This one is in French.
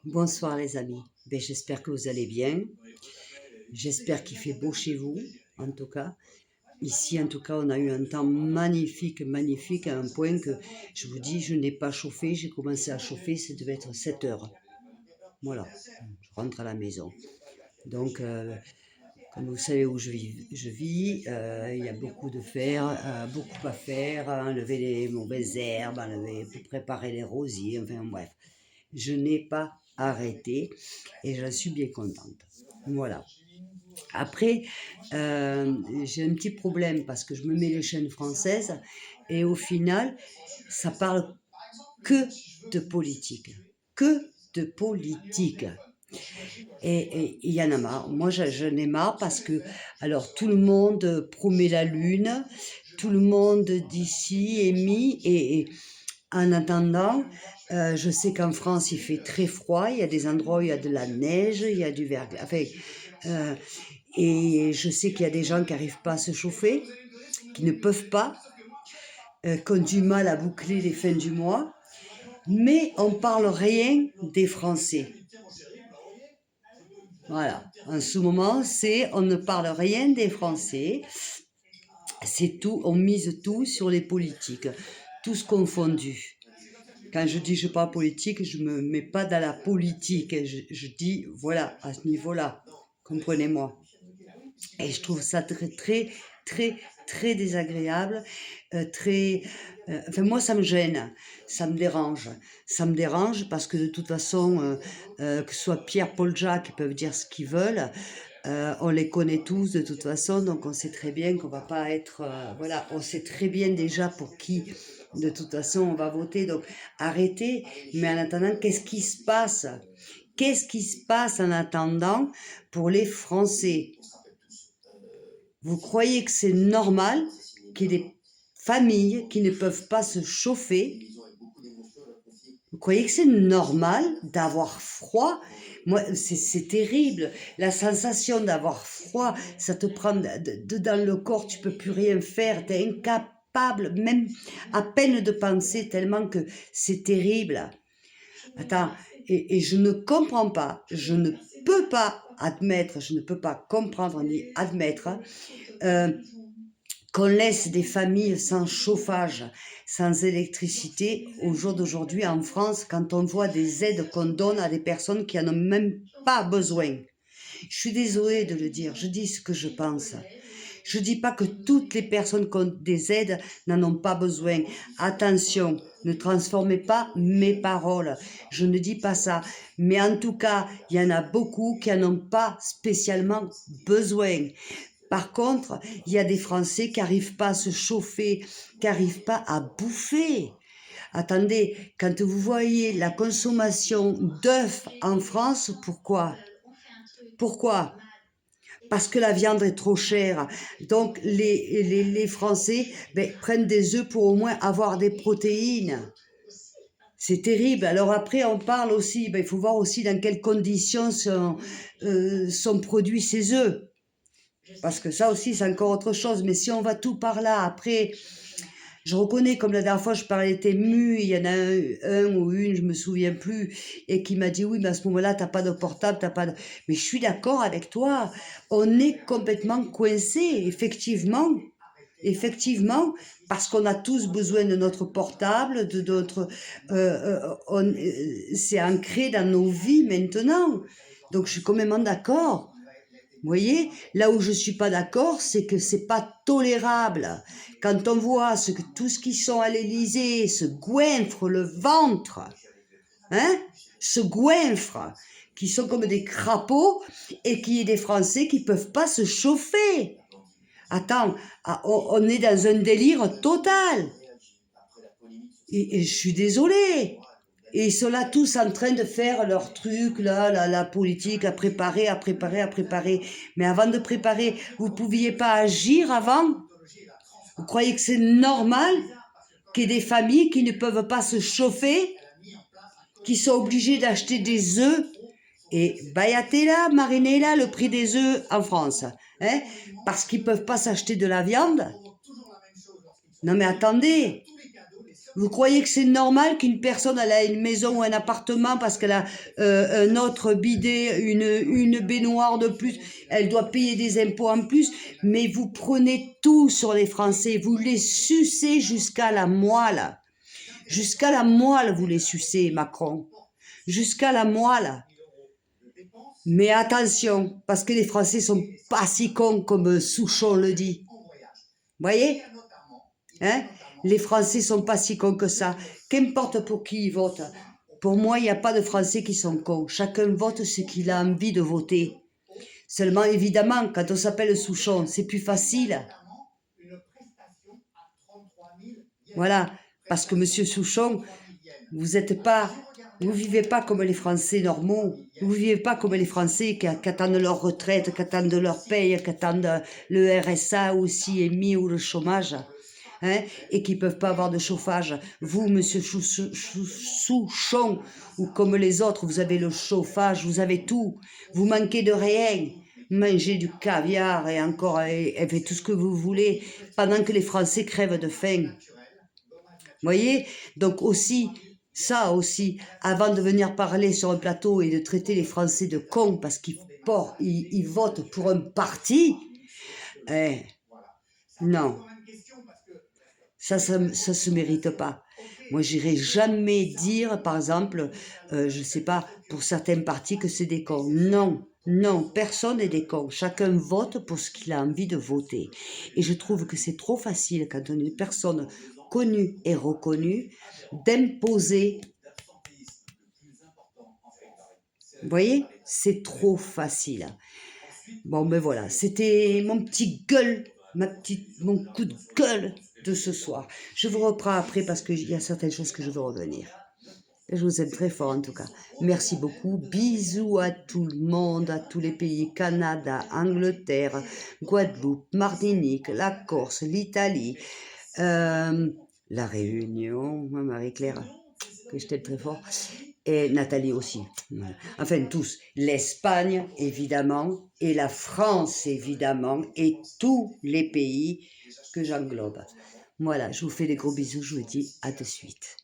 Bonsoir les amis, j'espère que vous allez bien, j'espère qu'il fait beau chez vous, en tout cas. Ici, en tout cas, on a eu un temps magnifique, magnifique, à un point que, je vous dis, je n'ai pas chauffé, j'ai commencé à chauffer, ça devait être 7 heures. Voilà, je rentre à la maison. Donc, comme vous savez où je vis, il y a beaucoup de faire, beaucoup à faire, enlever les mauvaises herbes, préparer les rosiers, enfin bref. Je n'ai pas arrêté et je suis bien contente. Voilà. Après, j'ai un petit problème parce que je me mets les chaînes françaises et au final, ça parle que de politique. Que de politique. Et il y en a marre. Moi, j'en ai marre parce que, alors, tout le monde promet la lune, tout le monde d'ici est mis, et en attendant, je sais qu'en France, il fait très froid, il y a des endroits où il y a de la neige, il y a du verglas, enfin, euh, et je sais qu'il y a des gens qui n'arrivent pas à se chauffer, qui ne peuvent pas, qui ont du mal à boucler les fins du mois, mais on parle rien des Français. Voilà, en ce moment, on ne parle rien des Français, c'est tout, on mise tout sur les politiques, tous confondus. Quand je dis je parle politique, je ne me mets pas dans la politique, je dis voilà, à ce niveau-là, comprenez-moi. Et je trouve ça très, très, très, très désagréable, enfin moi ça me gêne, ça me dérange parce que de toute façon, que ce soit Pierre, Paul, Jacques, ils peuvent dire ce qu'ils veulent, on les connaît tous de toute façon, donc on sait très bien qu'on va pas être, voilà, on sait très bien déjà pour qui, de toute façon, on va voter, donc arrêtez, mais en attendant, qu'est-ce qui se passe? Qu'est-ce qui se passe en attendant pour les Français? Vous croyez que c'est normal qu'il y ait des familles qui ne peuvent pas se chauffer? Vous croyez que c'est normal d'avoir froid? Moi, c'est terrible. La sensation d'avoir froid, ça te prend dans le corps, tu peux plus rien faire, tu es incapable, même à peine de penser, tellement que c'est terrible. Attends, et je ne comprends pas, je ne peux pas admettre, je ne peux pas comprendre ni admettre qu'on laisse des familles sans chauffage, sans électricité au jour d'aujourd'hui en France, quand on voit des aides qu'on donne à des personnes qui n'en ont même pas besoin. Je suis désolée de le dire, je dis ce que je pense. Je ne dis pas que toutes les personnes qui ont des aides n'en ont pas besoin. Attention, ne transformez pas mes paroles. Je ne dis pas ça. Mais en tout cas, il y en a beaucoup qui n'en ont pas spécialement besoin. Par contre, il y a des Français qui n'arrivent pas à se chauffer, qui n'arrivent pas à bouffer. Attendez, quand vous voyez la consommation d'œufs en France, pourquoi? Pourquoi? Parce que la viande est trop chère. Donc, les Français prennent des œufs pour au moins avoir des protéines. C'est terrible. Alors après, on parle aussi, il faut voir aussi dans quelles conditions sont produits ces œufs. Parce que ça aussi, c'est encore autre chose. Mais si on va tout par là, après, je reconnais, comme la dernière fois, je parlais émue, il y en a un ou une, je me souviens plus, et qui m'a dit, oui, mais à ce moment-là, t'as pas de portable, t'as pas de... Mais je suis d'accord avec toi. On est complètement coincé, effectivement, parce qu'on a tous besoin de notre portable, de notre... c'est ancré dans nos vies maintenant. Donc, je suis complètement d'accord. Vous voyez, là où je ne suis pas d'accord, c'est que c'est pas tolérable. Quand on voit tous ceux qui sont à l'Élysée se goinfrent le ventre, hein, se goinfrent, qui sont comme des crapauds, et qu'il y ait des Français qui peuvent pas se chauffer. Attends, on est dans un délire total. Et je suis désolée. Et ils sont là tous en train de faire leur truc, là, la politique, à préparer. Mais avant de préparer, vous ne pouviez pas agir avant? Vous croyez que c'est normal qu'il y ait des familles qui ne peuvent pas se chauffer, qui sont obligées d'acheter des œufs et bayatez-la, marinez-la, le prix des œufs en France, hein, parce qu'ils ne peuvent pas s'acheter de la viande? Non mais attendez, Vous croyez que c'est normal qu'une personne elle a une maison ou un appartement parce qu'elle a un autre bidet, une baignoire de plus, elle doit payer des impôts en plus, mais vous prenez tout sur les Français, vous les sucez jusqu'à la moelle. Jusqu'à la moelle, vous les sucez, Macron. Jusqu'à la moelle. Mais attention, parce que les Français sont pas si cons comme Souchon le dit. Voyez? Hein? Les Français sont pas si cons que ça. Qu'importe pour qui ils votent. Pour moi, il n'y a pas de Français qui sont cons. Chacun vote ce qu'il a envie de voter. Seulement, évidemment, quand on s'appelle Souchon, c'est plus facile. Voilà. Parce que Monsieur Souchon, vous vivez pas comme les Français normaux. Vous vivez pas comme les Français qui attendent leur retraite, qui attendent leur paye, qui attendent le RSA aussi émis ou le chômage. Hein, et qui peuvent pas avoir de chauffage. Vous, monsieur Souchon, ou comme les autres, vous avez le chauffage, vous avez tout. Vous manquez de rien. Mangez du caviar et encore, et faites tout ce que vous voulez, pendant que les Français crèvent de faim. Voyez? Donc aussi, ça aussi, avant de venir parler sur un plateau et de traiter les Français de cons parce qu'ils votent pour un parti, non. Ça se mérite pas. Moi, j'irai jamais dire, par exemple, je sais pas, pour certains partis que c'est des cons. Non, non, personne n'est des cons. Chacun vote pour ce qu'il a envie de voter. Et je trouve que c'est trop facile, quand on est une personne connue et reconnue, d'imposer. Vous voyez? C'est trop facile. Bon, ben voilà, c'était mon petit gueule, mon coup de gueule de ce soir. Je vous reprends après parce qu'il y a certaines choses que je veux revenir. Et je vous aime très fort en tout cas. Merci beaucoup. Bisous à tout le monde, à tous les pays, Canada, Angleterre, Guadeloupe, Martinique, la Corse, l'Italie, la Réunion, Marie-Claire, que je t'aime très fort. Et Nathalie aussi. Enfin, tous. L'Espagne, évidemment, et la France, évidemment, et tous les pays que j'englobe. Voilà, je vous fais des gros bisous, je vous dis à de suite.